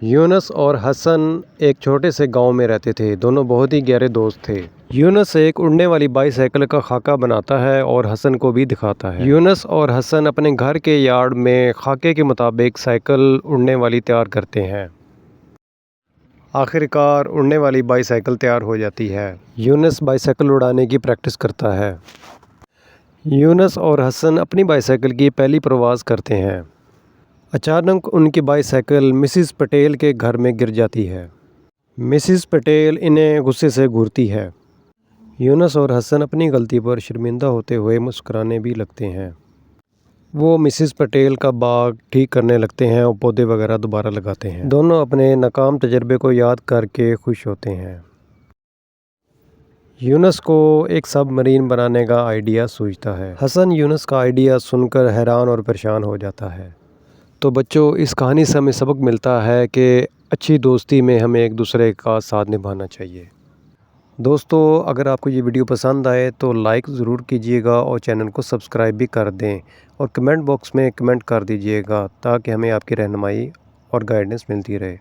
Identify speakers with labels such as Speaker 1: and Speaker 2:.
Speaker 1: यूनुस और हसन एक छोटे से गांव में रहते थे। दोनों बहुत ही गहरे दोस्त थे। यूनुस एक उड़ने वाली बाईसाइकिल का खाका बनाता है और हसन को भी दिखाता है। यूनुस और हसन अपने घर के यार्ड में खाके के मुताबिक साइकिल उड़ने वाली तैयार करते हैं। आखिरकार उड़ने वाली बाईसाइकिल तैयार हो जाती है। यूनुस बाईसाइकिल उड़ाने की प्रैक्टिस करता है। यूनुस और हसन अपनी बाईसाइकिल की पहली प्रवास करते हैं। अचानक उनकी बाईसाइकिल मिसिस पटेल के घर में गिर जाती है। मिसिस पटेल इन्हें गुस्से से घूरती है। यूनुस और हसन अपनी गलती पर शर्मिंदा होते हुए मुस्कुराने भी लगते हैं। वो मिसिस पटेल का बाग ठीक करने लगते हैं और पौधे वगैरह दोबारा लगाते हैं। दोनों अपने नाकाम तजर्बे को याद करके खुश होते हैं। यूनुस को एक सबमरीन बनाने का आइडिया सूझता है। हसन यूनुस का आइडिया सुनकर हैरान और परेशान हो जाता है। तो बच्चों, इस कहानी से हमें सबक मिलता है कि अच्छी दोस्ती में हमें एक दूसरे का साथ निभाना चाहिए। दोस्तों, अगर आपको ये वीडियो पसंद आए तो लाइक ज़रूर कीजिएगा और चैनल को सब्सक्राइब भी कर दें और कमेंट बॉक्स में कमेंट कर दीजिएगा ताकि हमें आपकी रहनुमाई और गाइडेंस मिलती रहे।